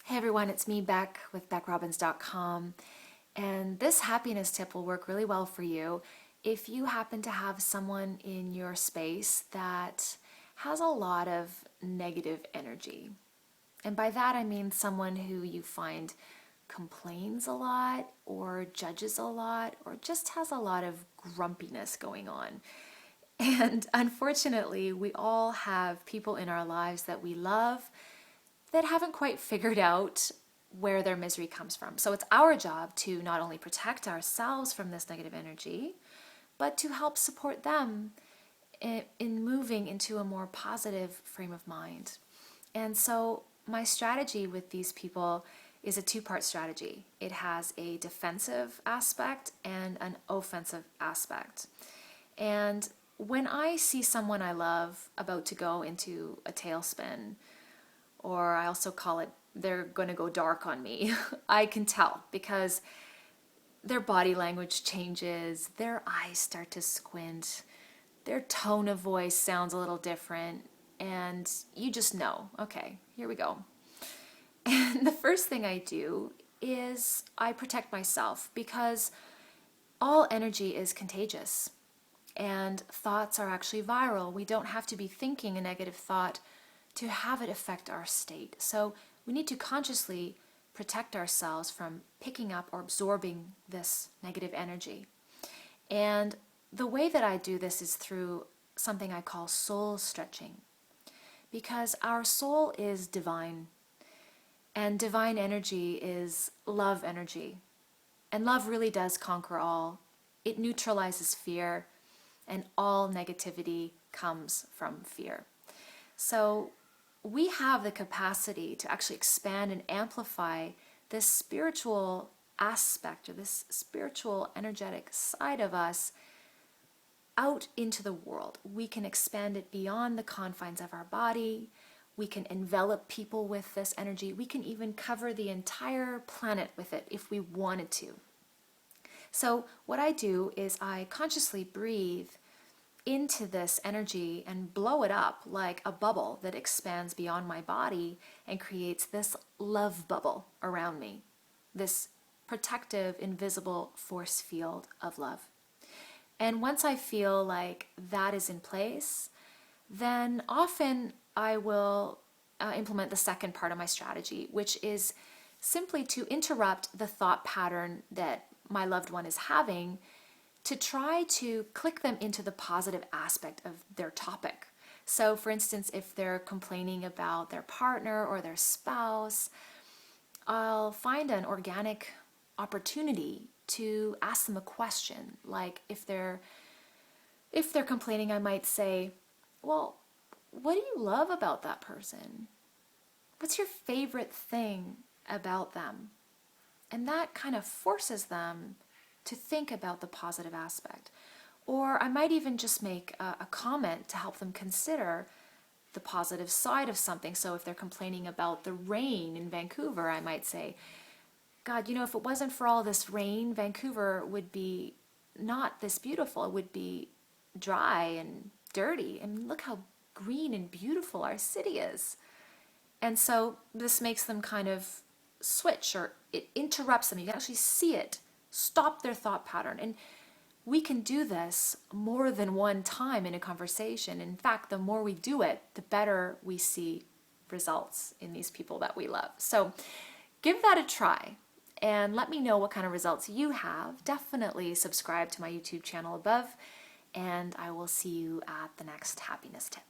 Hey everyone, it's me, Beck, with BeckRobbins.com. And this happiness tip will work really well for you if you happen to have someone in your space that has a lot of negative energy. And by that I mean someone who you find complains a lot or judges a lot or just has a lot of grumpiness going on. And unfortunately, we all have people in our lives that we love that haven't quite figured out where their misery comes from. So it's our job to not only protect ourselves from this negative energy, but to help support them in moving into a more positive frame of mind. And so my strategy with these people is a two-part strategy. It has a defensive aspect and an offensive aspect. And when I see someone I love about to go into a tailspin, or I also call it they're going to go dark on me, I can tell because their body language changes, their eyes start to squint, their tone of voice sounds a little different, and you just know, okay, here we go. And the first thing I do is I protect myself because all energy is contagious and thoughts are actually viral. We don't have to be thinking a negative thought to have it affect our state. So we need to consciously protect ourselves from picking up or absorbing this negative energy. And the way that I do this is through something I call soul stretching, because our soul is divine, and divine energy is love energy. And love really does conquer all. It neutralizes fear, and all negativity comes from fear. So we have the capacity to actually expand and amplify this spiritual aspect or this spiritual energetic side of us out into the world. We can expand it beyond the confines of our body. We can envelop people with this energy. We can even cover the entire planet with it if we wanted to. So what I do is I consciously breathe into this energy and blow it up like a bubble that expands beyond my body and creates this love bubble around me, this protective, invisible force field of love. And once I feel like that is in place, then often I will implement the second part of my strategy, which is simply to interrupt the thought pattern that my loved one is having, to try to click them into the positive aspect of their topic. So for instance, if they're complaining about their partner or their spouse, I'll find an organic opportunity to ask them a question. Like if they're complaining, I might say, well, what do you love about that person? What's your favorite thing about them? And that kind of forces them to think about the positive aspect. Or I might even just make a comment to help them consider the positive side of something. So if they're complaining about the rain in Vancouver, I might say, God, if it wasn't for all this rain, Vancouver would be not this beautiful. It would be dry and dirty. And look how green and beautiful our city is. And so this makes them kind of switch, or it interrupts them. You can actually see it stop their thought pattern. And we can do this more than one time in a conversation. In fact, the more we do it, the better we see results in these people that we love. So give that a try and let me know what kind of results you have. Definitely subscribe to my YouTube channel above, and I will see you at the next happiness tip.